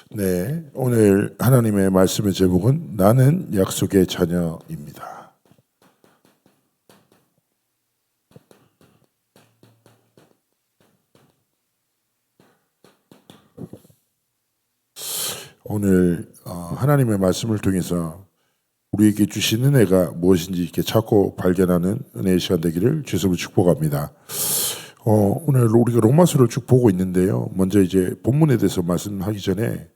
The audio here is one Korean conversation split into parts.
네, 오늘 하나님의 말씀의 제목은 나는 약속의 자녀입니다. 오늘 하나님의 말씀을 통해서 우리에게 주신 은혜가 무엇인지 이렇게 찾고 발견하는 은혜의 시간 되기를 주님으로 축복합니다. 오늘 우리가 로마서를 쭉 보고 있는데요. 먼저 이제 본문에 대해서 말씀하기 전에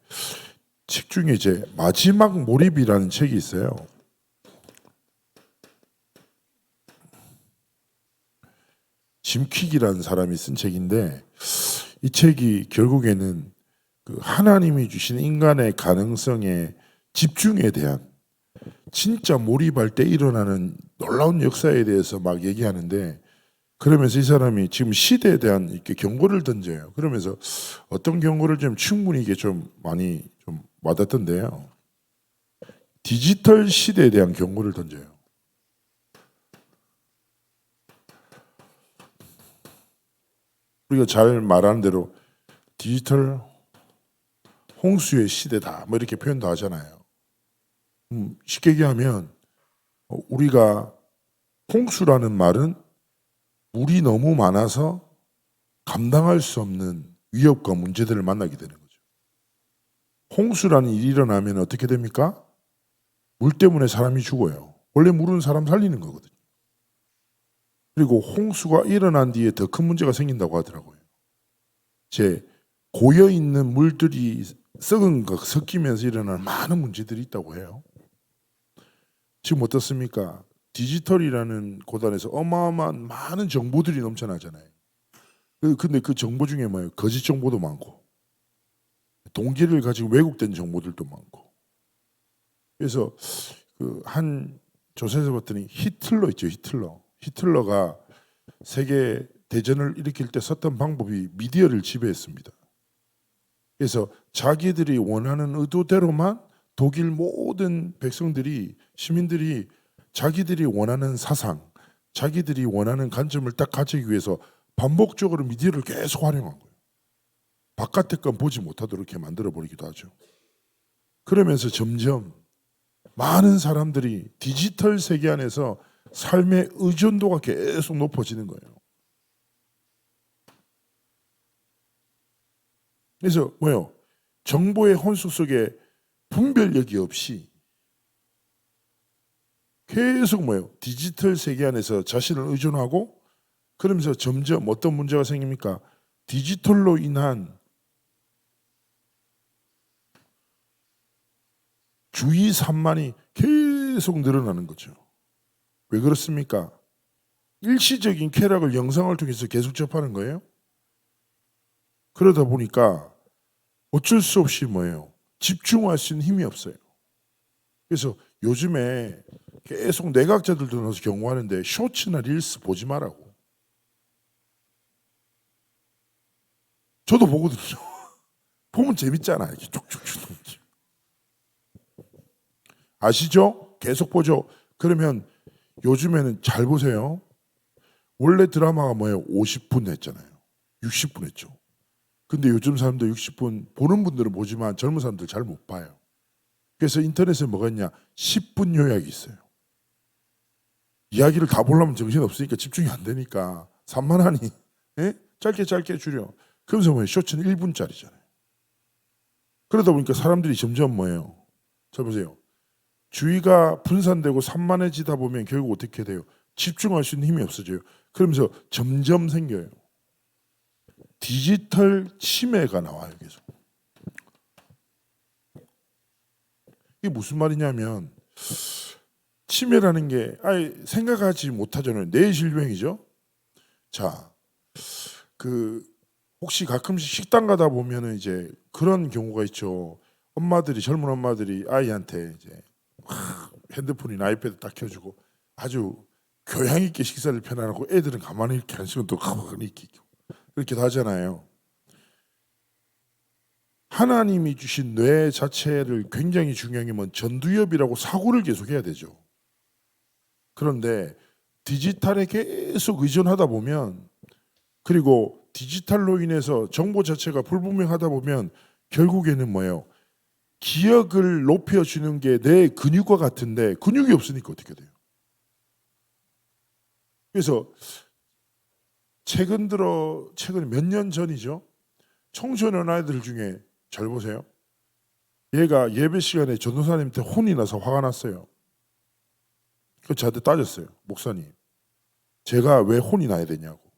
책 중에 이제 마지막 몰입이라는 책이 있어요. 짐 퀵이라는 사람이 쓴 책인데 이 책이 결국에는 그 하나님이 주신 인간의 가능성의 집중에 대한 진짜 몰입할 때 일어나는 놀라운 역사에 대해서 막 얘기하는데 그러면서 이 사람이 지금 시대에 대한 이렇게 경고를 던져요. 그러면서 어떤 경고를 좀 충분히 이게 좀 많이 좀 와닿던데요. 디지털 시대에 대한 경고를 던져요. 우리가 잘 말하는 대로 디지털 홍수의 시대다 뭐 이렇게 표현도 하잖아요. 쉽게 얘기하면 우리가 홍수라는 말은 물이 너무 많아서 감당할 수 없는 위협과 문제들을 만나게 되는 거죠. 홍수라는 일이 일어나면 어떻게 됩니까? 물 때문에 사람이 죽어요. 원래 물은 사람 살리는 거거든요. 그리고 홍수가 일어난 뒤에 더 큰 문제가 생긴다고 하더라고요. 제 고여 있는 물들이 썩은 거 섞이면서 일어나는 많은 문제들이 있다고 해요. 지금 어떻습니까? 디지털이라는 고단에서 어마어마한 많은 정보들이 넘쳐나잖아요. 근데 그 정보 중에 뭐예요? 거짓 정보도 많고 동기를 가지고 왜곡된 정보들도 많고. 그래서 그 한 조사에서 봤더니 히틀러 있죠, 히틀러. 히틀러가 세계 대전을 일으킬 때 썼던 방법이 미디어를 지배했습니다. 그래서 자기들이 원하는 의도대로만 독일 모든 백성들이 시민들이 자기들이 원하는 사상, 자기들이 원하는 관점을 딱 가지기 위해서 반복적으로 미디어를 계속 활용한 거예요. 바깥의 건 보지 못하도록 이렇게 만들어 버리기도 하죠. 그러면서 점점 많은 사람들이 디지털 세계 안에서 삶의 의존도가 계속 높아지는 거예요. 그래서 뭐요? 정보의 혼수 속에 분별력이 없이 계속 뭐예요? 디지털 세계 안에서 자신을 의존하고 그러면서 점점 어떤 문제가 생깁니까? 디지털로 인한 주의 산만이 계속 늘어나는 거죠. 왜 그렇습니까? 일시적인 쾌락을 영상을 통해서 계속 접하는 거예요. 그러다 보니까 어쩔 수 없이 뭐예요? 집중할 수 있는 힘이 없어요. 그래서 요즘에 계속 내각자들도 나서 경고하는데 쇼츠나 릴스 보지 말라고. 저도 보거든요. 보면 재밌잖아요. 이렇게 쭉쭉쭉. 아시죠? 계속 보죠. 그러면 요즘에는 잘 보세요. 원래 드라마가 뭐예요? 50분 했잖아요. 60분 했죠. 근데 요즘 사람들 60분 보는 분들은 보지만 젊은 사람들 잘 못 봐요. 그래서 인터넷에 뭐가 있냐? 10분 요약이 있어요. 이야기를 다 보려면 정신 없으니까 집중이 안 되니까 산만하니 예? 짧게 줄여. 그러면서 뭐예요? 쇼츠는 1분짜리잖아요. 그러다 보니까 사람들이 점점 뭐예요? 자 보세요. 주의가 분산되고 산만해지다 보면 결국 어떻게 돼요? 집중할 수 있는 힘이 없어져요. 그러면서 점점 생겨요. 디지털 치매가 나와요. 계속. 이게 무슨 말이냐면 치매라는 게 아예 생각하지 못하잖아요. 뇌질병이죠. 자, 그 혹시 가끔씩 식당 가다 보면은 이제 그런 경우가 있죠. 엄마들이 젊은 엄마들이 아이한테 이제 핸드폰이나 아이패드 딱 켜주고 아주 교양 있게 식사를 펴놔놓고 애들은 가만히 이렇게 한 시간 또 가만히 이렇게 그렇게도 하잖아요. 하나님이 주신 뇌 자체를 굉장히 중요한 게 뭐 전두엽이라고 사고를 계속 해야 되죠. 그런데 디지털에 계속 의존하다 보면 그리고 디지털로 인해서 정보 자체가 불분명하다 보면 결국에는 뭐예요? 기억을 높여주는 게 내 근육과 같은데 근육이 없으니까 어떻게 돼요? 그래서 최근 몇 년 전이죠. 청소년 아이들 중에 잘 보세요. 얘가 예배 시간에 전도사님한테 혼이 나서 화가 났어요. 그 저한테 따졌어요. 목사님, 제가 왜 혼이 나야 되냐고.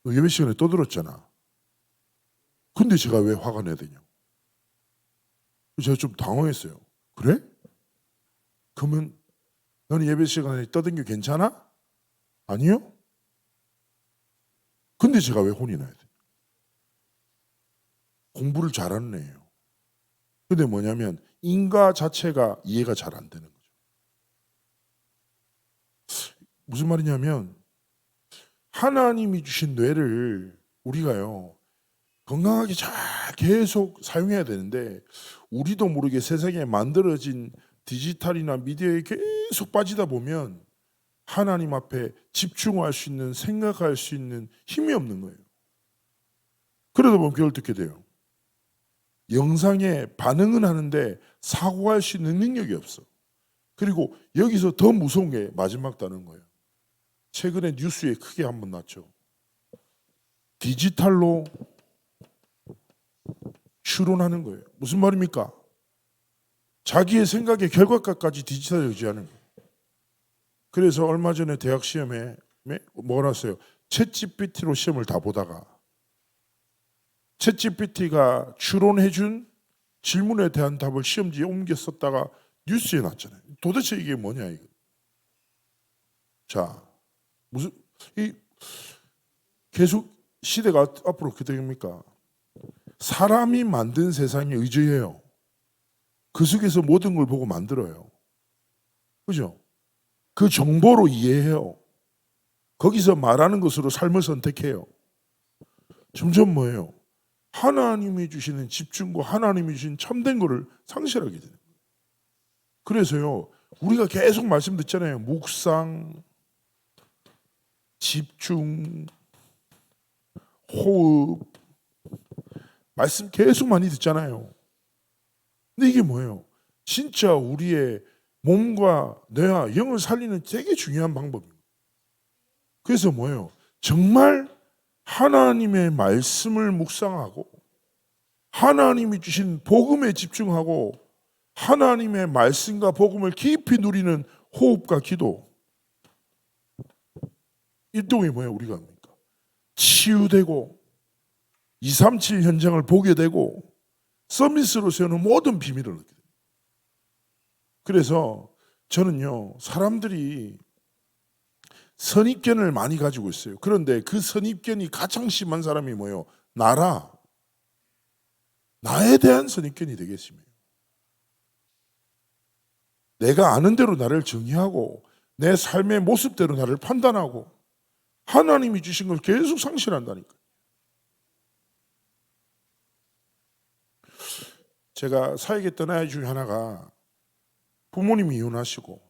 너 예배 시간에 떠들었잖아. 근데 제가 왜 화가 나야 되냐고. 제가 좀 당황했어요. 그래? 그러면 너는 예배 시간에 떠든 게 괜찮아? 아니요. 근데 제가 왜 혼이 나야 돼? 공부를 잘하는 애예요. 근데 뭐냐면 인과 자체가 이해가 잘 안 되는 거죠. 무슨 말이냐면 하나님이 주신 뇌를 우리가요 건강하게 잘 계속 사용해야 되는데 우리도 모르게 세상에 만들어진 디지털이나 미디어에 계속 빠지다 보면 하나님 앞에 집중할 수 있는, 생각할 수 있는 힘이 없는 거예요. 그러다 보면 그걸 어떻게 돼요? 영상에 반응은 하는데 사고할 수 있는 능력이 없어. 그리고 여기서 더 무서운 게 마지막 단어인 거예요. 최근에 뉴스에 크게 한번 났죠. 디지털로 추론하는 거예요. 무슨 말입니까? 자기의 생각의 결과값까지 디지털에 의지하는 거예요. 그래서 얼마 전에 대학 시험에 뭐가 났어요? 챗GPT로 시험을 다 보다가 챗GPT가 추론해준 질문에 대한 답을 시험지에 옮겨 썼다가 뉴스에 났잖아요. 도대체 이게 뭐냐 이거. 자, 계속 시대가 앞으로 어떻게 됩니까? 사람이 만든 세상에 의지해요. 그 속에서 모든 걸 보고 만들어요. 그죠? 그 정보로 이해해요. 거기서 말하는 것으로 삶을 선택해요. 점점 뭐예요? 하나님이 주시는 집중과 하나님이 주신 참된 거를 상실하게 되는 거예요. 그래서요, 우리가 계속 말씀 듣잖아요. 묵상, 집중, 호흡, 말씀 계속 많이 듣잖아요. 근데 이게 뭐예요? 진짜 우리의 몸과 뇌와 영을 살리는 되게 중요한 방법입니다. 그래서 뭐예요? 정말 하나님의 말씀을 묵상하고 하나님이 주신 복음에 집중하고 하나님의 말씀과 복음을 깊이 누리는 호흡과 기도. 이 동이 뭐예요? 우리가 합니까? 치유되고 237 현장을 보게 되고 서밋으로 세우는 모든 비밀을 얻게 됩니다. 그래서 저는요, 사람들이 선입견을 많이 가지고 있어요. 그런데 그 선입견이 가장 심한 사람이 뭐예요? 나에 대한 선입견이 되게 심해요. 내가 아는 대로 나를 정의하고 내 삶의 모습대로 나를 판단하고 하나님이 주신 걸 계속 상실한다니까. 제가 사역했던 아이 중에 하나가 부모님이 이혼하시고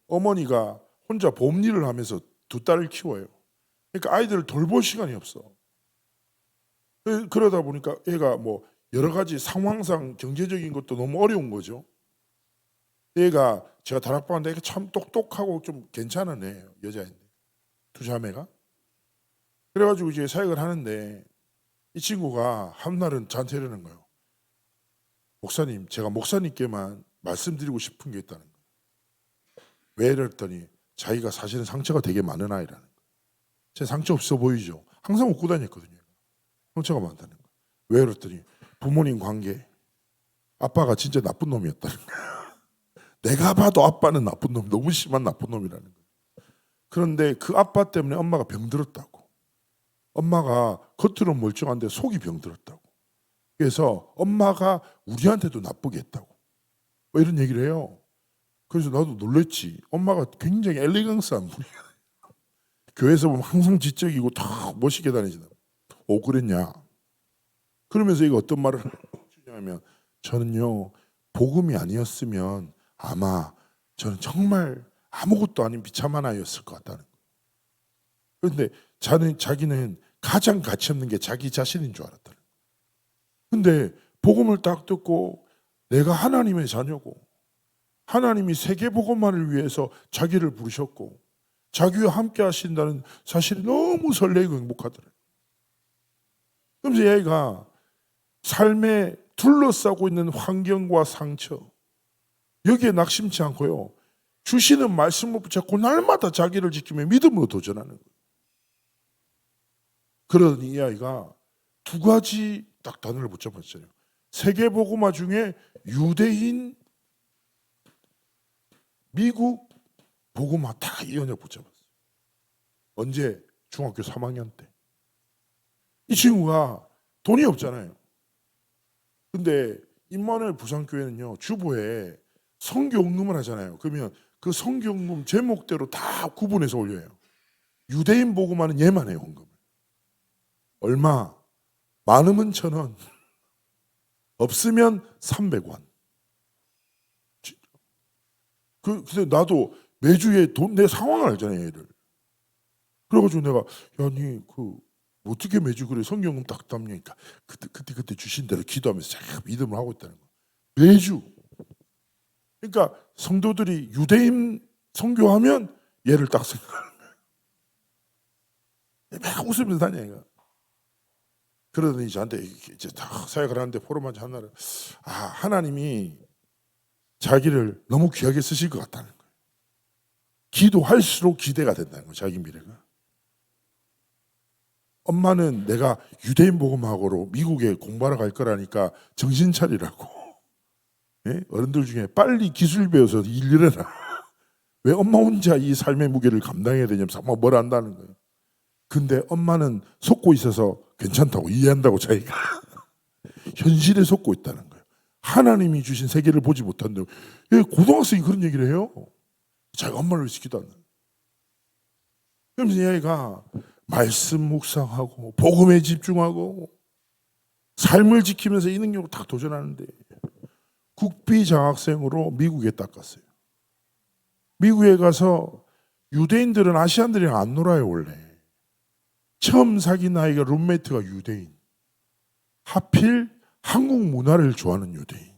어머니가 혼자 보험 일을 하면서 두 딸을 키워요. 그러니까 아이들을 돌볼 시간이 없어. 그러다 보니까 얘가 뭐 여러 가지 상황상 경제적인 것도 너무 어려운 거죠. 얘가 제가 다락방인데 얘가 참 똑똑하고 좀 괜찮은 애예요. 여자인데 두 자매가. 그래가지고 이제 사역을 하는데 이 친구가 한 날은 저한테 이러는 거예요. 목사님, 제가 목사님께만 말씀드리고 싶은 게 있다는 거예요. 왜 이랬더니 자기가 사실은 상처가 되게 많은 아이라는 거예요. 제 상처 없어 보이죠? 항상 웃고 다녔거든요. 상처가 많다는 거예요. 왜 이랬더니 부모님 관계, 아빠가 진짜 나쁜 놈이었다는 거예요. 내가 봐도 아빠는 나쁜 놈, 너무 심한 나쁜 놈이라는 거예요. 그런데 그 아빠 때문에 엄마가 병들었다고. 엄마가 겉으로 멀쩡한데 속이 병들었다고. 그래서 엄마가 우리한테도 나쁘게 했다고. 뭐 이런 얘기를 해요. 그래서 나도 놀랬지. 엄마가 굉장히 엘리강스한 분이야. 교회에서 보면 항상 지적이고 다 멋있게 다니시나. 오, 그랬냐. 그러면서 이거 어떤 말을 하냐면 저는요, 복음이 아니었으면 아마 저는 정말 아무것도 아닌 비참한 아이였을 것 같다는 거예요. 그런데 자기는 가장 가치 없는 게 자기 자신인 줄 알았다는 거예요. 근데 복음을 딱 듣고 내가 하나님의 자녀고 하나님이 세계복음만을 위해서 자기를 부르셨고 자기와 함께 하신다는 사실이 너무 설레고 행복하더래요. 그러면서 얘가 삶에 둘러싸고 있는 환경과 상처 여기에 낙심치 않고요. 주시는 말씀을 붙잡고 날마다 자기를 지키며 믿음으로 도전하는 거예요. 그러더니 이 아이가 두 가지 딱 단어를 붙잡았어요. 세계복음화 중에 유대인, 미국, 복음화 다 이 언약 붙잡았어요. 언제? 중학교 3학년 때. 이 친구가 돈이 없잖아요. 근데 임마누엘 부산교회는요 주보에 선교헌금을 하잖아요. 그러면 그 선교헌금 제목대로 다 구분해서 올려요. 유대인 복음화는 얘만 해요. 헌금을. 얼마? 많으면 1,000원, 없으면 300원. 그래서 나도 매주에 돈 내 상황을 알잖아요, 얘를. 그래가지고 내가 야니 어떻게 매주 그래 성경은 딱 담으니까 그때 주신 대로 기도하면서 잘 믿음을 하고 있다는 거. 매주. 그러니까 성도들이 유대인 선교하면 얘를 딱 생각하는 거예요. 막 웃으면서 다녀 얘가. 그러더니 저한테 이제 다 사역을 하는데 포럼한 하나를 하나님이 자기를 너무 귀하게 쓰실 것 같다는 거예요. 기도할수록 기대가 된다는 거예요. 자기 미래가. 엄마는 내가 유대인 복음학으로 미국에 공부하러 갈 거라니까 정신 차리라고. 예? 어른들 중에 빨리 기술 배워서 일 해라. 왜 엄마 혼자 이 삶의 무게를 감당해야 되냐면서 막 뭐라 한다는 거예요. 근데 엄마는 속고 있어서 괜찮다고 이해한다고 자기가. 현실에 속고 있다는 거예요. 하나님이 주신 세계를 보지 못한다고. 고등학생이 그런 얘기를 해요. 자기가 엄마를 위해서 기도한다. 그러면서 얘가 말씀 묵상하고 복음에 집중하고 삶을 지키면서 이 능력을 다 도전하는데 국비 장학생으로 미국에 딱 갔어요. 미국에 가서 유대인들은 아시안들이랑 안 놀아요 원래. 처음 사귄 아이가 룸메이트가 유대인. 하필 한국 문화를 좋아하는 유대인.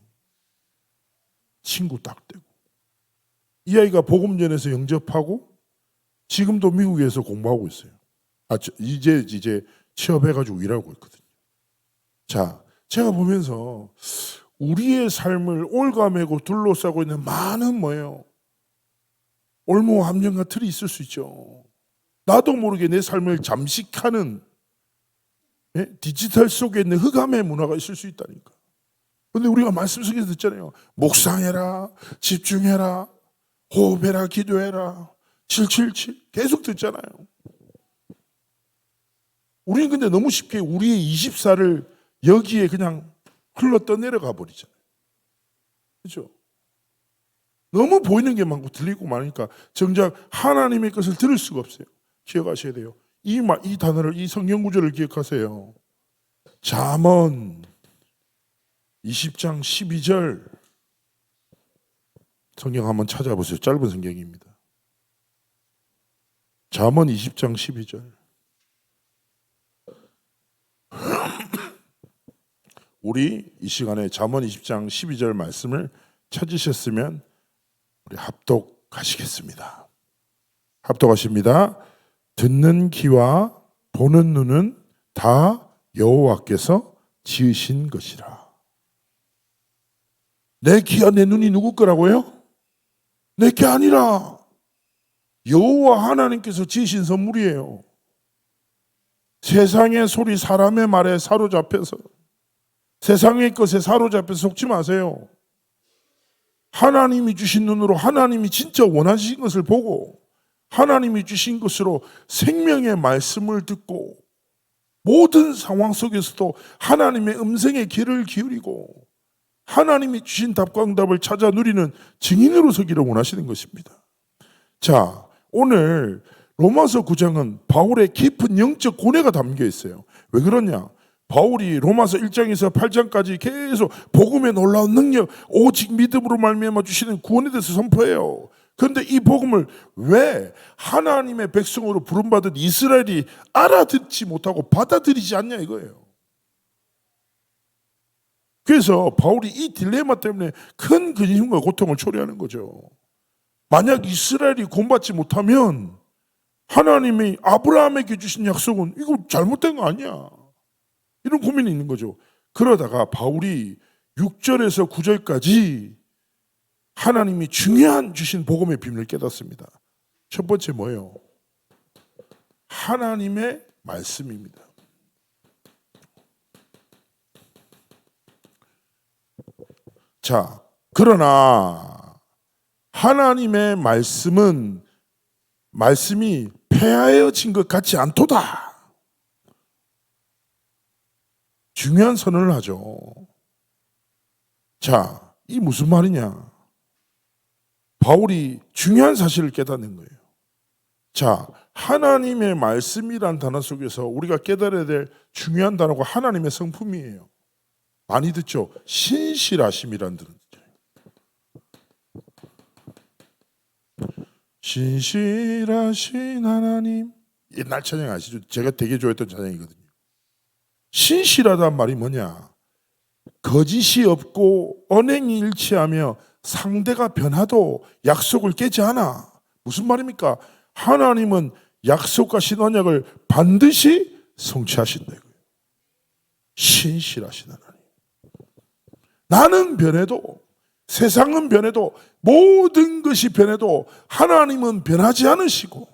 친구 딱 되고. 이 아이가 복음전에서 영접하고 지금도 미국에서 공부하고 있어요. 이제 취업해가지고 일하고 있거든요. 자, 제가 보면서 우리의 삶을 올가매고 둘러싸고 있는 많은 뭐예요? 올무 함정과 틀이 있을 수 있죠. 나도 모르게 내 삶을 잠식하는 디지털 속에 있는 흑암의 문화가 있을 수 있다니까. 근데 우리가 말씀 속에서 듣잖아요. 묵상해라, 집중해라, 호흡해라, 기도해라, 777 계속 듣잖아요. 우리는 근데 너무 쉽게 우리의 24를 여기에 그냥 흘러 떠내려가 버리잖아요. 그렇죠? 너무 보이는 게 많고 들리고 많으니까 정작 하나님의 것을 들을 수가 없어요. 기억하셔야 돼요. 이 단어를, 이 성경 구절을 기억하세요. 잠언 20장 12절 성경 한번 찾아보세요. 짧은 성경입니다. 잠언 20장 12절. 우리 이 시간에 잠언 20장 12절 말씀을 찾으셨으면 우리 합독하시겠습니다. 합독하십니다. 듣는 귀와 보는 눈은 다 여호와께서 지으신 것이라. 내 귀와 내 눈이 누구 거라고요? 내 게 아니라 여호와 하나님께서 지으신 선물이에요. 세상의 소리, 사람의 말에 사로잡혀서 세상의 것에 사로잡혀서 속지 마세요. 하나님이 주신 눈으로 하나님이 진짜 원하신 것을 보고 하나님이 주신 것으로 생명의 말씀을 듣고 모든 상황 속에서도 하나님의 음성에 귀를 기울이고 하나님이 주신 답과 응답을 찾아 누리는 증인으로 서기를 원하시는 것입니다. 자, 오늘 로마서 9장은 바울의 깊은 영적 고뇌가 담겨 있어요. 왜 그러냐? 바울이 로마서 1장에서 8장까지 계속 복음의 놀라운 능력, 오직 믿음으로 말미암아 주시는 구원에 대해서 선포해요. 그런데 이 복음을 왜 하나님의 백성으로 부름받은 이스라엘이 알아듣지 못하고 받아들이지 않냐 이거예요. 그래서 그래서 바울이 이 딜레마 때문에 큰 근심과 고통을 초래하는 거죠. 만약 이스라엘이 구원받지 못하면 하나님이 아브라함에게 주신 약속은 이거 잘못된 거 아니야. 이런 고민이 있는 거죠. 그러다가 바울이 6절에서 9절까지 하나님이 중요한 주신 복음의 비밀을 깨닫습니다. 첫 번째 뭐예요? 하나님의 말씀입니다. 자, 그러나 하나님의 말씀이 폐하여진 것 같지 않도다. 중요한 선언을 하죠. 자, 이 무슨 말이냐? 바울이 중요한 사실을 깨닫는 거예요. 자, 하나님의 말씀이란 단어 속에서 우리가 깨달아야 될 중요한 단어가 하나님의 성품이에요. 많이 듣죠? 신실하심이란 단어. 신실하신 하나님. 옛날 찬양 아시죠? 제가 되게 좋아했던 찬양이거든요. 신실하다는 말이 뭐냐? 거짓이 없고 언행이 일치하며 상대가 변화도 약속을 깨지 않아. 무슨 말입니까? 하나님은 약속하신 언약을 반드시 성취하신다. 신실하신 하나님. 나는 변해도, 세상은 변해도, 모든 것이 변해도 하나님은 변하지 않으시고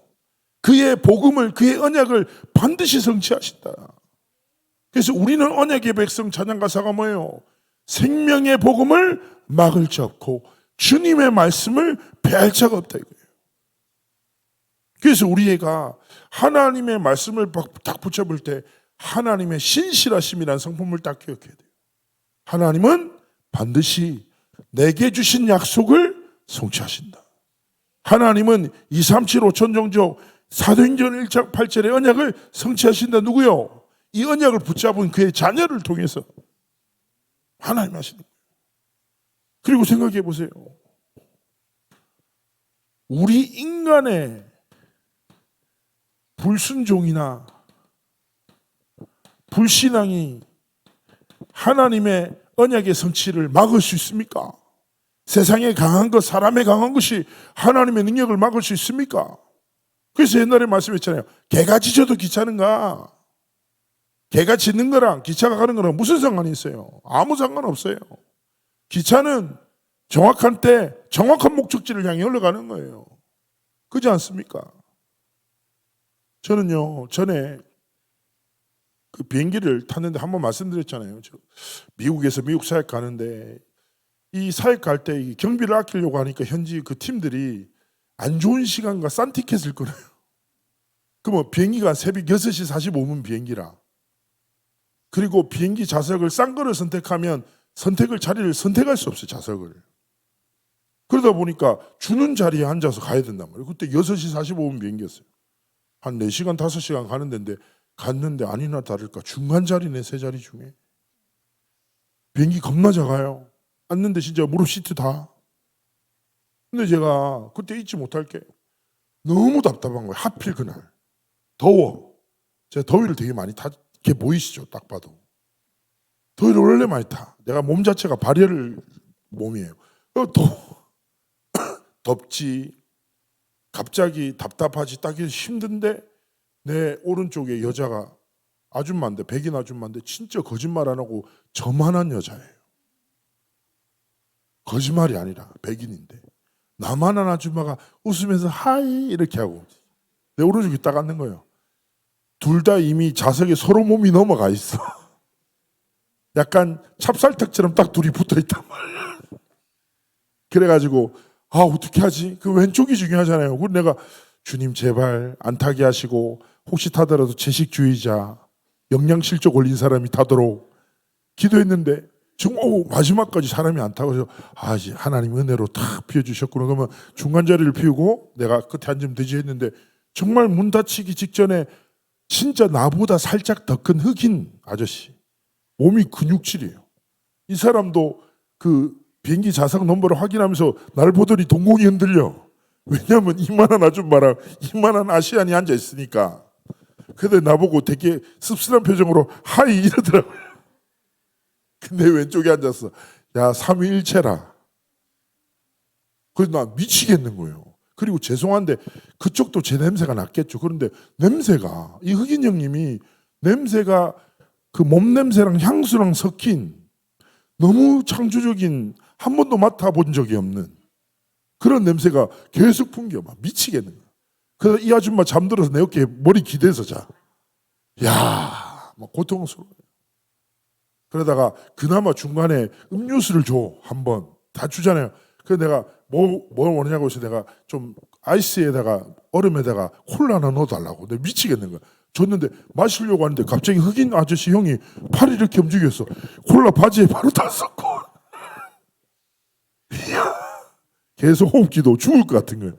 그의 복음을, 그의 언약을 반드시 성취하신다. 그래서 우리는 언약의 백성 찬양 가사가 뭐예요? 생명의 복음을 막을 자 없고 주님의 말씀을 폐할 자가 없다 이거예요. 그래서 우리가 하나님의 말씀을 딱 붙잡을 때 하나님의 신실하심이라는 성품을 딱 기억해야 돼요. 하나님은 반드시 내게 주신 약속을 성취하신다. 하나님은 237 5천종족 사도행전 1장 8절의 언약을 성취하신다. 누구요? 이 언약을 붙잡은 그의 자녀를 통해서 하나님 하시는 거예요. 그리고 생각해 보세요. 우리 인간의 불순종이나 불신앙이 하나님의 언약의 성취를 막을 수 있습니까? 세상에 강한 것, 사람에 강한 것이 하나님의 능력을 막을 수 있습니까? 그래서 옛날에 말씀했잖아요. 개가 짖어도 귀찮은가? 개가 짖는 거랑 기차가 가는 거랑 무슨 상관이 있어요? 아무 상관없어요. 기차는 정확한 때 정확한 목적지를 향해 흘러가는 거예요. 그렇지 않습니까? 저는요, 전에 그 비행기를 탔는데 한번 말씀드렸잖아요. 미국에서 미국 사역 가는데 이 사역 갈 때 경비를 아끼려고 하니까 현지 그 팀들이 안 좋은 시간과 싼 티켓을 끊어요. 그러면 비행기가 새벽 6시 45분 비행기라. 그리고 비행기 좌석을 싼 거를 선택하면 자리를 선택할 수 없어요. 좌석을. 그러다 보니까 주는 자리에 앉아서 가야 된단 말이에요. 그때 6시 45분 비행기였어요. 한 4시간 5시간 가는 데인데 갔는데 아니나 다를까 중간 자리네. 세 자리 중에 비행기 겁나 작아요. 앉는데 진짜 무릎 시트 다. 근데 제가 그때 잊지 못할 게 너무 답답한 거예요. 하필 그날 더워. 제가 더위를 되게 많이 타. 이렇게 보이시죠? 딱 봐도 더위를 원래 많이 타. 내가 몸 자체가 발열 몸이에요. 덥지, 갑자기 답답하지, 딱 힘든데 내 오른쪽에 여자가 아줌마인데, 백인 아줌마인데 진짜 거짓말 안 하고 저만한 여자예요. 거짓말이 아니라 백인인데 나만한 아줌마가 웃으면서 하이 이렇게 하고 내 오른쪽에 딱 앉는 거예요. 둘 다 이미 좌석에 서로 몸이 넘어가 있어. 약간 찹쌀떡처럼 딱 둘이 붙어 있단 말이야. 그래가지고 어떻게 하지? 그 왼쪽이 중요하잖아요. 그래서 내가 주님 제발 안 타게 하시고 혹시 타더라도 채식주의자 영양실조 걸린 사람이 타도록 기도했는데 정말 마지막까지 사람이 안 타고 그래서 하나님 은혜로 탁 피워주셨구나. 그러면 중간 자리를 피우고 내가 끝에 앉으면 되지 했는데 정말 문 닫히기 직전에 진짜 나보다 살짝 더 큰 흑인 아저씨, 몸이 근육질이에요. 이 사람도 그 비행기 좌석 넘버를 확인하면서 날 보더니 동공이 흔들려. 왜냐하면 이만한 아줌마랑 이만한 아시안이 앉아 있으니까. 근데 나보고 되게 씁쓸한 표정으로 하이 이러더라고요. 내 왼쪽에 앉았어. 야, 삼위일체라. 그래서 나 미치겠는 거예요. 그리고 죄송한데 그쪽도 제 냄새가 났겠죠. 그런데 냄새가 이 흑인 형님이 냄새가 그 몸 냄새랑 향수랑 섞인 너무 창조적인 한 번도 맡아본 적이 없는 그런 냄새가 계속 풍겨. 막 미치겠는 거야. 그래서 이 아줌마 잠들어서 내 어깨에 머리 기대서 자. 야, 막 고통스러워. 그러다가 그나마 중간에 음료수를 줘. 한번 다 주잖아요. 그래서 내가 뭘 원하냐고 해서 내가 좀 아이스에다가 얼음에다가 콜라 하나 넣어달라고. 내가 미치겠는 거야. 줬는데 마시려고 하는데 갑자기 흑인 아저씨 형이 팔을 이렇게 움직였어. 콜라 바지에 바로 다 섞고. 계속 호흡기도 죽을 것 같은 거예요.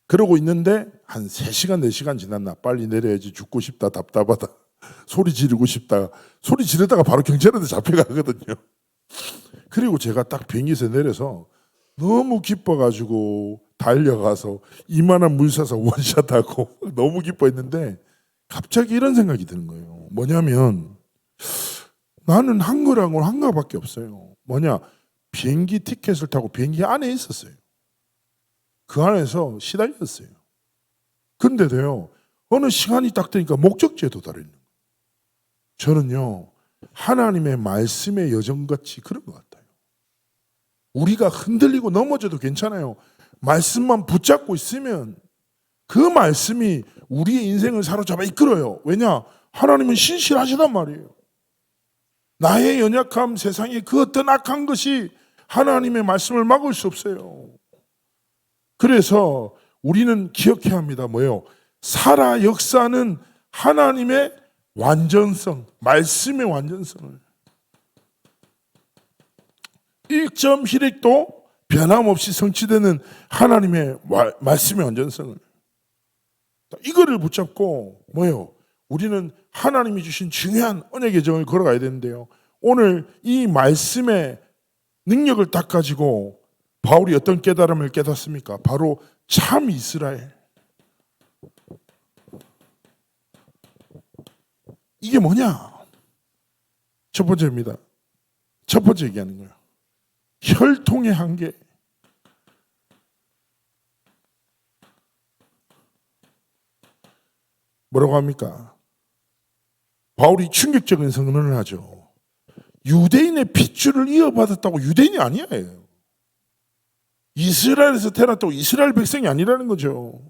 그러고 있는데 한 3시간 4시간 지났나. 빨리 내려야지. 죽고 싶다. 답답하다. 소리 지르고 싶다. 소리 지르다가 바로 경찰한테 잡혀가거든요. 그리고 제가 딱 비행기에서 내려서 너무 기뻐가지고 달려가서 이만한 물 사서 원샷하고 너무 기뻐했는데 갑자기 이런 생각이 드는 거예요. 뭐냐면 나는 한 거랑은 한 가밖에 없어요. 뭐냐, 비행기 티켓을 타고 비행기 안에 있었어요. 그 안에서 시달렸어요. 근데도요, 어느 시간이 딱 되니까 목적지에 도달했는 거예요. 저는요, 하나님의 말씀의 여정같이 그런 것 같아요. 우리가 흔들리고 넘어져도 괜찮아요. 말씀만 붙잡고 있으면 그 말씀이 우리의 인생을 사로잡아 이끌어요. 왜냐? 하나님은 신실하시단 말이에요. 나의 연약함, 세상의 그 어떤 악한 것이 하나님의 말씀을 막을 수 없어요. 그래서 우리는 기억해야 합니다. 뭐예요? 살아 역사는 하나님의 완전성, 말씀의 완전성을. 일점 희릭도 변함없이 성취되는 하나님의 말씀의 완전성을. 이거를 붙잡고 뭐예요? 우리는 하나님이 주신 중요한 언약의 정을 걸어가야 되는데요. 오늘 이 말씀의 능력을 딱 가지고 바울이 어떤 깨달음을 깨닫습니까? 바로 참 이스라엘. 이게 뭐냐? 첫 번째입니다. 첫 번째 얘기하는 거예요. 혈통의 한계. 뭐라고 합니까? 바울이 충격적인 선언을 하죠. 유대인의 핏줄을 이어받았다고 유대인이 아니에요. 이스라엘에서 태어났다고 이스라엘 백성이 아니라는 거죠.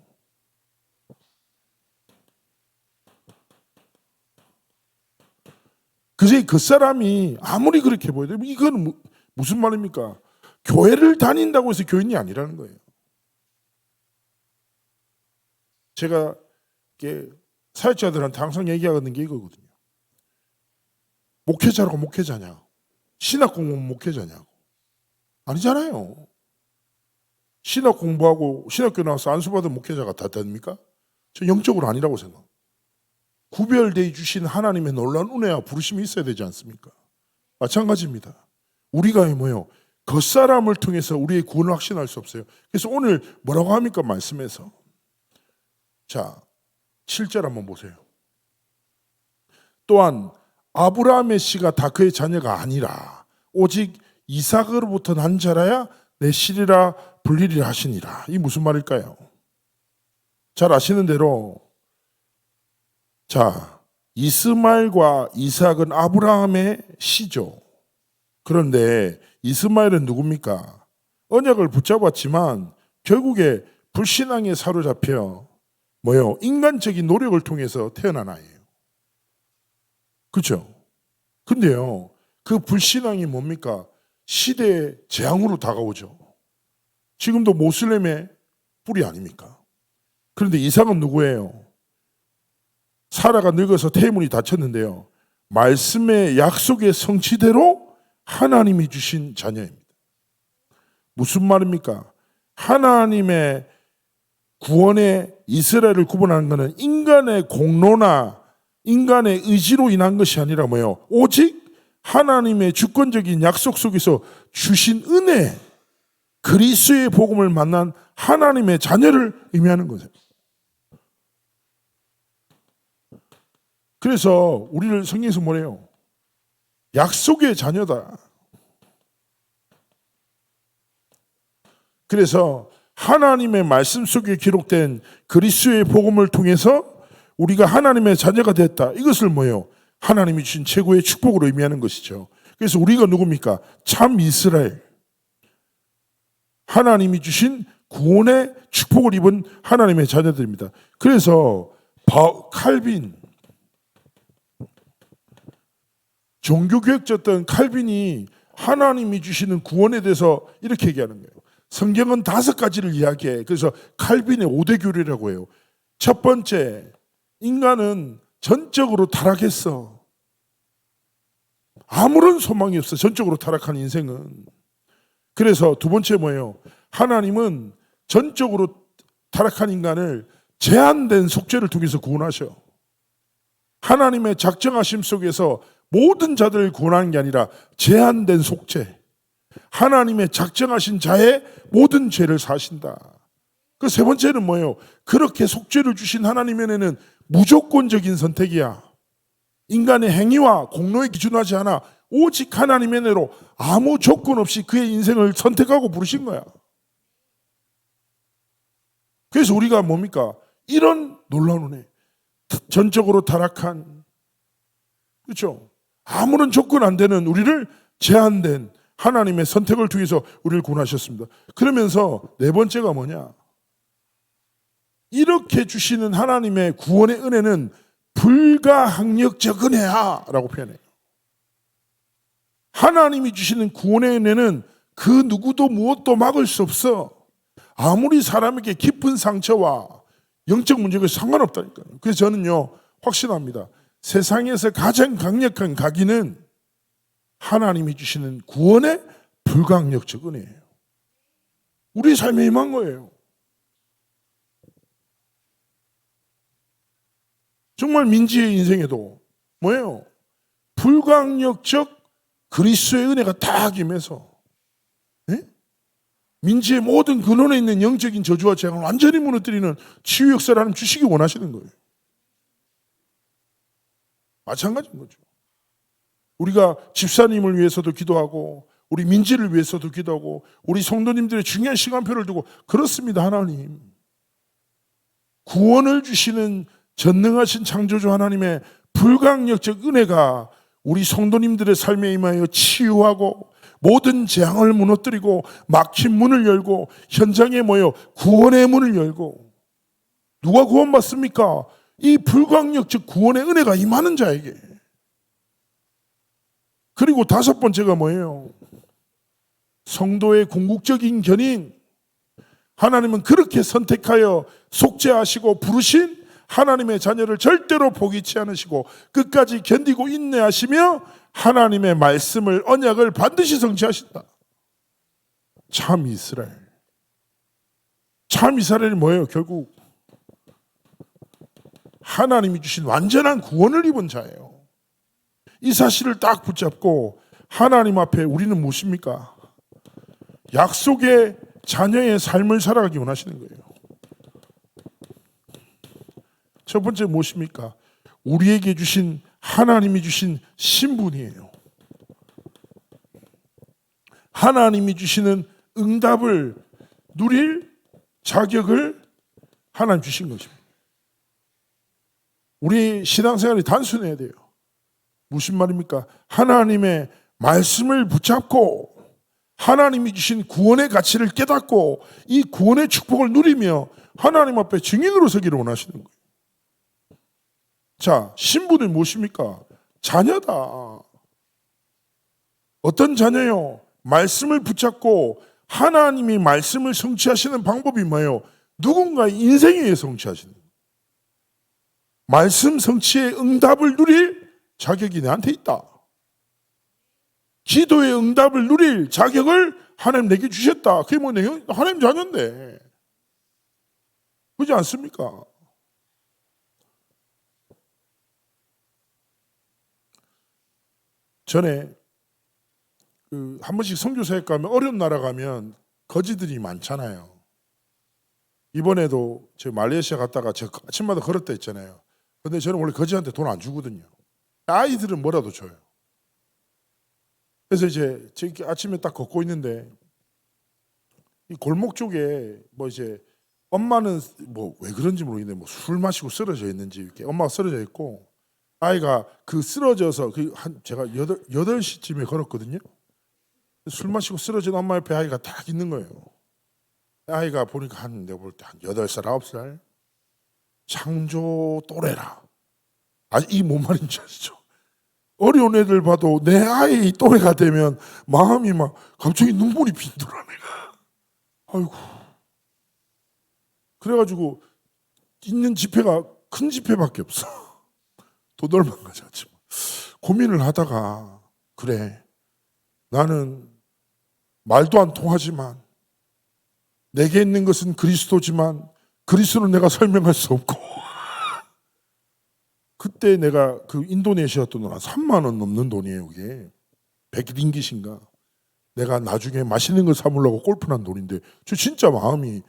그새 그 사람이 아무리 그렇게 보여도 이건 무슨 말입니까? 교회를 다닌다고 해서 교인이 아니라는 거예요. 제가 사역자들한테 항상 얘기하는 게 이거거든요. 목회자라고 목회자냐? 신학 공부하면 목회자냐고? 아니잖아요. 신학 공부하고 신학교 나와서 안수받은 목회자가 다 됩니까? 저 영적으로 아니라고 생각합니다. 구별되어 주신 하나님의 놀라운 은혜와 부르심이 있어야 되지 않습니까? 마찬가지입니다. 우리가 뭐예요? 겉사람을 통해서 우리의 구원을 확신할 수 없어요. 그래서 오늘 뭐라고 합니까? 말씀에서. 자, 7절 한번 보세요. 또한 아브라함의 씨가 다 그의 자녀가 아니라 오직 이삭으로부터 난 자라야 내 씨리라 불리리라 하시니라. 이 무슨 말일까요? 잘 아시는 대로 자, 이스마엘과 이삭은 아브라함의 씨죠. 그런데 이스마엘은 누굽니까? 언약을 붙잡았지만 결국에 불신앙에 사로잡혀 뭐요? 인간적인 노력을 통해서 태어난 아이예요. 그렇죠? 근데요, 그 불신앙이 뭡니까? 시대의 재앙으로 다가오죠. 지금도 모슬렘의 뿌리 아닙니까? 그런데 이삭은 누구예요? 사라가 늙어서 태문이 닫혔는데요. 말씀의 약속의 성취대로 하나님이 주신 자녀입니다. 무슨 말입니까? 하나님의 구원의 이스라엘을 구분하는 것은 인간의 공로나 인간의 의지로 인한 것이 아니라 뭐예요? 오직 하나님의 주권적인 약속 속에서 주신 은혜, 그리스도의 복음을 만난 하나님의 자녀를 의미하는 거죠. 그래서 우리를 성경에서 뭐래요? 약속의 자녀다. 그래서 하나님의 말씀 속에 기록된 그리스도의 복음을 통해서 우리가 하나님의 자녀가 됐다. 이것을 뭐예요? 하나님이 주신 최고의 축복으로 의미하는 것이죠. 그래서 우리가 누굽니까? 참 이스라엘. 하나님이 주신 구원의 축복을 입은 하나님의 자녀들입니다. 그래서 칼빈, 종교개혁자였던 칼빈이 하나님이 주시는 구원에 대해서 이렇게 얘기하는 거예요. 성경은 5가지를 이야기해. 그래서 칼빈의 5대 교리라고 해요. 첫 번째, 인간은 전적으로 타락했어. 아무런 소망이 없어. 전적으로 타락한 인생은. 그래서 두 번째 뭐예요? 하나님은 전적으로 타락한 인간을 제한된 속죄를 통해서 구원하셔. 하나님의 작정하심 속에서 모든 자들을 구원하는 게 아니라 제한된 속죄. 하나님의 작정하신 자의 모든 죄를 사신다. 그 세 번째는 뭐예요? 그렇게 속죄를 주신 하나님의 은혜는 무조건적인 선택이야. 인간의 행위와 공로에 기준하지 않아 오직 하나님의 은혜로 아무 조건 없이 그의 인생을 선택하고 부르신 거야. 그래서 우리가 뭡니까? 이런 놀라운 은혜, 전적으로 타락한, 그렇죠? 아무런 조건 안 되는 우리를 제한된 하나님의 선택을 통해서 우리를 구원하셨습니다. 그러면서 네 번째가 뭐냐? 이렇게 주시는 하나님의 구원의 은혜는 불가항력적 은혜야 라고 표현해요. 하나님이 주시는 구원의 은혜는 그 누구도 무엇도 막을 수 없어. 아무리 사람에게 깊은 상처와 영적 문제가 상관없다니까요. 그래서 저는요 확신합니다. 세상에서 가장 강력한 각인은 하나님이 주시는 구원의 불가항력적 은혜예요. 우리 삶에 임한 거예요. 정말 민지의 인생에도 뭐예요? 불가항력적 그리스도의 은혜가 딱 임해서 민지의 모든 근원에 있는 영적인 저주와 재앙을 완전히 무너뜨리는 치유 역사를 하나님 주시기 원하시는 거예요. 마찬가지인 거죠. 우리가 집사님을 위해서도 기도하고 우리 민지를 위해서도 기도하고 우리 성도님들의 중요한 시간표를 두고 그렇습니다. 하나님 구원을 주시는 전능하신 창조주 하나님의 불가항력적 은혜가 우리 성도님들의 삶에 임하여 치유하고 모든 재앙을 무너뜨리고 막힌 문을 열고 현장에 모여 구원의 문을 열고 누가 구원받습니까? 이 불가항력적 구원의 은혜가 임하는 자에게. 그리고 다섯 번째가 뭐예요? 성도의 궁극적인 견인. 하나님은 그렇게 선택하여 속죄하시고 부르신 하나님의 자녀를 절대로 포기치 않으시고 끝까지 견디고 인내하시며 하나님의 말씀을 언약을 반드시 성취하신다. 참 이스라엘. 참 이스라엘이 뭐예요? 결국 하나님이 주신 완전한 구원을 입은 자예요. 이 사실을 딱 붙잡고 하나님 앞에 우리는 무엇입니까? 약속의 자녀의 삶을 살아가기 원하시는 거예요. 첫 번째 무엇입니까? 우리에게 주신 하나님이 주신 신분이에요. 하나님이 주시는 응답을 누릴 자격을 하나님 주신 것입니다. 우리 신앙생활이 단순해야 돼요. 무슨 말입니까? 하나님의 말씀을 붙잡고 하나님이 주신 구원의 가치를 깨닫고 이 구원의 축복을 누리며 하나님 앞에 증인으로 서기를 원하시는 거예요. 자, 신분은 무엇입니까? 자녀다. 어떤 자녀요? 말씀을 붙잡고 하나님이 말씀을 성취하시는 방법이 뭐예요? 누군가의 인생에 의해 성취하시는 거예요. 말씀 성취의 응답을 누릴 자격이 내한테 있다. 기도의 응답을 누릴 자격을 하나님 내게 주셨다. 그게 뭐 하나님 자녀인데. 그렇지 않습니까? 전에 한 번씩 선교사역 가면 어려운 나라 가면 거지들이 많잖아요. 이번에도 제가 말레이시아 갔다가 제가 아침마다 걸었다 했잖아요. 근데 저는 원래 거지한테 돈 안 주거든요. 아이들은 뭐라도 줘요. 그래서 이제 저기 아침에 딱 걷고 있는데 이 골목 쪽에 뭐 이제 엄마는 뭐 왜 그런지 모르겠는데 뭐 술 마시고 쓰러져 있는지 이렇게 엄마가 쓰러져 있고 아이가 그 쓰러져서 그 한 제가 8시쯤에 걸었거든요. 술 마시고 쓰러진 엄마 옆에 아이가 딱 있는 거예요. 아이가 보니까 내가 볼 때 한 8살, 9살. 창조 또래라. 이게 뭔 말인지 아시죠? 어려운 애들 봐도 내 아이 또래가 되면 마음이 막 갑자기 눈물이 빈돌아 내가. 아이고. 그래가지고 있는 지폐가 큰 지폐밖에 없어. 돈 얼마나 가져왔지. 고민을 하다가 그래 나는 말도 안 통하지만 내게 있는 것은 그리스도지만 그리스도는 내가 설명할 수 없고 그때 내가 그 인도네시아 돈으로 한 3만 원 넘는 돈이에요. 이게 100링깃인가. 내가 나중에 맛있는 걸 사먹으려고 골프난 돈인데 저 진짜 마음이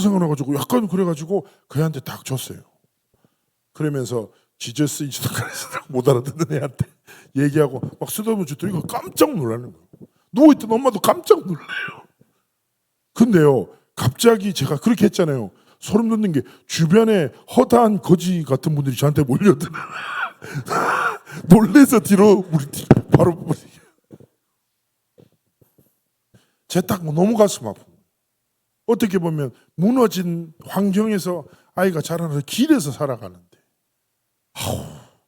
생각나가지고 약간 그래가지고 그 애한테 딱 줬어요. 그러면서 지저스 이즈나카에서 못 알아듣는 애한테 얘기하고 막 쓰다보면 줬더니 이거 깜짝 놀라는 거예요. 누워있던 엄마도 깜짝 놀라요. 근데요 갑자기 제가 그렇게 했잖아요. 소름 돋는 게 주변에 허다한 거지 같은 분들이 저한테 몰려드는 놀래서 뒤로 바로 제 딱 너무 가슴 아프고 어떻게 보면 무너진 환경에서 아이가 자라나서 길에서 살아가는데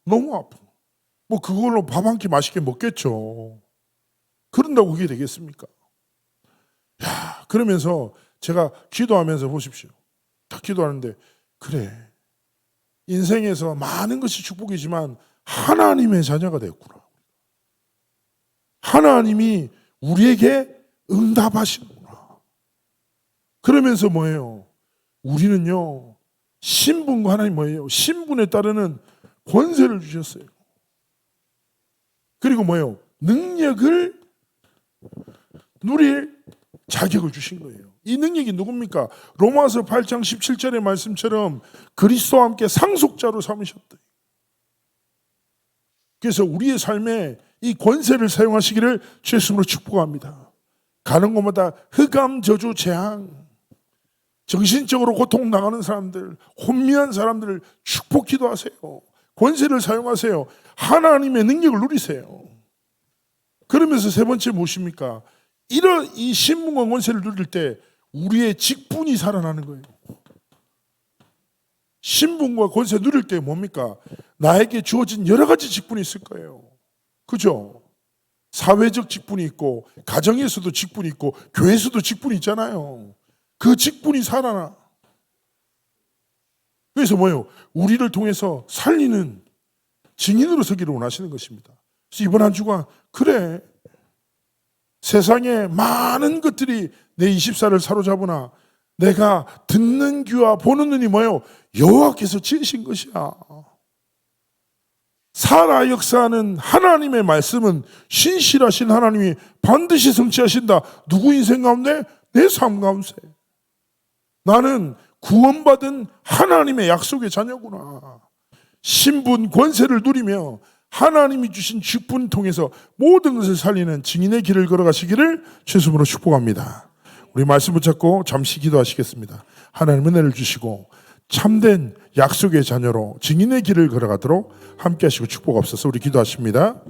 너무 아프고 뭐 그걸로 밥 한 끼 맛있게 먹겠죠. 그런다고 그게 되겠습니까? 그러면서 제가 기도하면서 보십시오. 딱 기도하는데 그래 인생에서 많은 것이 축복이지만 하나님의 자녀가 됐구나. 하나님이 우리에게 응답하시는구나. 그러면서 뭐예요? 우리는요 신분과 하나님 뭐예요? 신분에 따르는 권세를 주셨어요. 그리고 뭐예요? 능력을 누릴 자격을 주신 거예요. 이 능력이 누굽니까? 로마서 8장 17절의 말씀처럼 그리스도와 함께 상속자로 삼으셨다. 그래서 우리의 삶에 이 권세를 사용하시기를 주님으로 축복합니다. 가는 곳마다 흑암, 저주, 재앙, 정신적으로 고통 나가는 사람들, 혼미한 사람들을 축복 기도하세요. 권세를 사용하세요. 하나님의 능력을 누리세요. 그러면서 세 번째 무엇입니까? 이런 이 신분과 권세를 누릴 때 우리의 직분이 살아나는 거예요. 신분과 권세 누릴 때 뭡니까? 나에게 주어진 여러 가지 직분이 있을 거예요. 그죠? 사회적 직분이 있고 가정에서도 직분이 있고 교회에서도 직분이 있잖아요. 그 직분이 살아나. 그래서 뭐예요? 우리를 통해서 살리는 증인으로 서기를 원하시는 것입니다. 그래서 이번 한 주간 그래 세상에 많은 것들이 내 24를 사로잡으나 내가 듣는 귀와 보는 눈이 뭐예요? 여호와께서 지으신 것이야. 살아 역사하는 하나님의 말씀은 신실하신 하나님이 반드시 성취하신다. 누구 인생 가운데? 내 삶 가운데. 나는 구원받은 하나님의 약속의 자녀구나. 신분 권세를 누리며 하나님이 주신 직분 통해서 모든 것을 살리는 증인의 길을 걸어가시기를 주님으로 축복합니다. 우리 말씀 붙잡고 잠시 기도하시겠습니다. 하나님 은혜를 주시고 참된 약속의 자녀로 증인의 길을 걸어가도록 함께 하시고 축복하옵소서. 우리 기도하십니다.